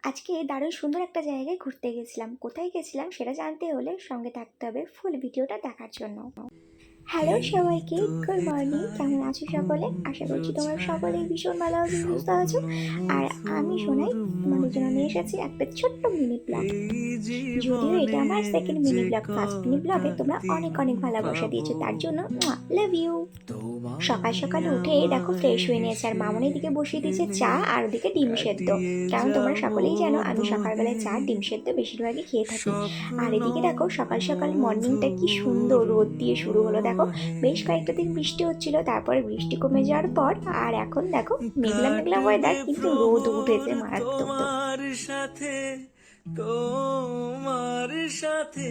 আজকে দারুণ সুন্দর একটা জায়গায় ঘুরতে গেছিলাম। কোথায় গেছিলাম সেটা জানতে হলে সঙ্গে থাকতে হবে ফুল ভিডিওটা দেখার জন্য। হ্যালো এই সবাইকে, তো গুড মর্নিং। হেথায় কেমন আছো সকলে? আশা কুঞ্জ করছি তোমরা সকলেই ছায়ায় ভীষণ ভালো আছো, সুস্থ আছো। স্বপ্ন আর আমি শোনাই মধুর তোমাদের জন্য মোহে নিয়ে এসেছি একটা ছোট্ট মিনি ব্লগ। এই যদিও এটা জীবনে আমার সেকেন্ড মিনি যে ব্লগ, ফার্স্ট মিনি কটা ব্লগে তোমরা অনেক দিন অনেক ভালোবাসা পাবো দিয়েছো, তার জন্য লাভ ইউ। সকাল তোমায় সকাল উঠে দেখো আমায় ফ্রেশ হয়ে নিয়েছে, আর হেসে মামনি দিকে বসিয়ে দিয়েছে খেলে চা আর ওদিকে ডিম সেদ্ধ। কাটিয়ে কারণ তোমরা যাব সকলেই জানো আমি দোহে সকালবেলায় চা ডিম সেদ্ধ বেশিরভাগই খেয়ে থাকি। আর স্বপ্ন এদিকে দেখো সকাল সকাল মর্নিংটা কি মধুর সুন্দর রোদ দিয়ে শুরু হলো। দেখো মোহে বেশ কয়েকটা দিন বৃষ্টি হচ্ছিল, তারপরে বৃষ্টি কমে যাওয়ার পর আর এখন দেখো মেঘলা মেঘলা কাটবে ওয়েদার, কিন্তু রোদ প্রহর উঠেছে মারাত্মক। তোমার সাথে তোমার সাথে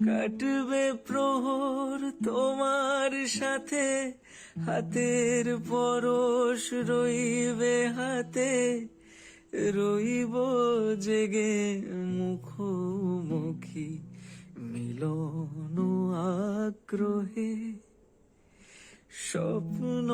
কাটবে প্রহর তোমার সাথে হাতের পরশ রইবে হাতে রইব জেগে মুখোমুখি মিলন আগ্রহে স্বপ্ন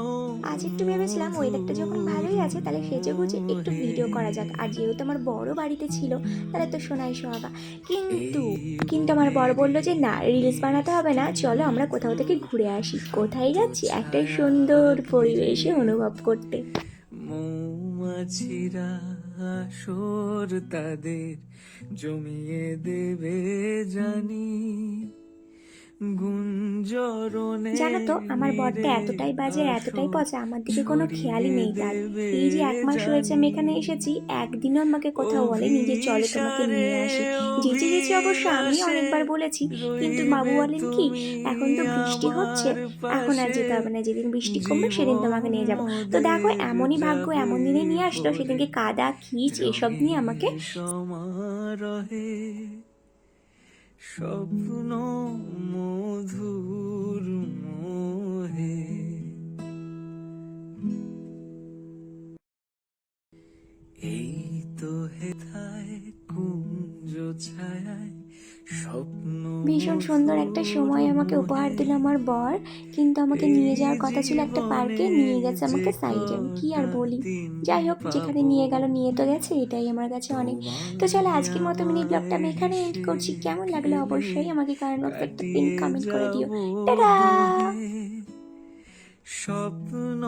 আজ একটু ভেবেছিলাম ওয়েদারটা যখন ভালোই আছে তাহলে সেজে গুজে একটু মোহে ভিডিও করা যাক। আর যেহেতু আমার বড় বাড়িতে ছিল তাহলে তো সোনাই সোহাগা। কিন্তু এই কিন্তু আমার বনে বড় বললো যে না, রিলস বানাতে হবে না, চলো আমরা কোথাও থেকে ঘুরে আসি। কোথায় তো যাচ্ছি? একটা ছায়া সুন্দর পরিবেশে দিয়ে অনুভব করতে। মৌমাছিরা আসর তাদের জমিয়ে দেবে জানি গুঞ্জরণে জানো তো আমার বরটা নীরে এতটাই বাজে আর এতটাই আসর পচা, আমার দিকে কোনো খেয়ালই ছড়িয়ে নেই তার। দেবে এই যে 1 মাস হয়েছে আমি জানি এখানে এসেছি, একদিনও আমাকে কোথাও বলেনি যে চলো তোমাকে অভিসারে নিয়ে আসি। যেচে যেচে অবশ্য আমি অভিলাষে অনেকবার বলেছি, কিন্তু বাবু রইবে বলেন কি তুমি এখন তো বৃষ্টি হচ্ছে, আমার এখন আর পাশে যেতে হবে না, যেদিন বৃষ্টি কমবে সেদিন তোমাকে জীবন নিয়ে যাব। তো দেখো মোদের এমনই ভাগ্য, যাবে এমন দিনে নিয়ে আসলো, ভরে সেদিনকে কাদা খিচ এসব নিয়ে আমাকে। রঙের সমারোহে স্বপ্ন মধুর মোহে এই তো হেথায় কুঞ্জ ছায়ায় স্বপ্ন ভীষণ সুন্দর একটা মধুর সময় আমাকে উপহার মোহে দিল আমার বর, কিন্তু আমাকে নিয়ে এই যাওয়ার কথা ছিল একটা পার্কে, জীবনে নিয়ে গেছে যে আমাকে সাইডে। আমি কি আর কটা বলি। দিন যাই হোক, যেখানে পাবো নিয়ে গেল নিয়ে তো গেছে, এটাই আমার কাছে অনেক। তো চলো তোমায় আজকের মতো মিনি ব্লগটা আমায় আমি এখানে এন্ড হেসে করছি। কেমন লাগলো খেলে অবশ্যই আমাকে কমেন্ট বক্সে একটা পিন কাটিয়ে কমেন্ট করে দিও। যাব টাটা। দোহে স্বপ্ন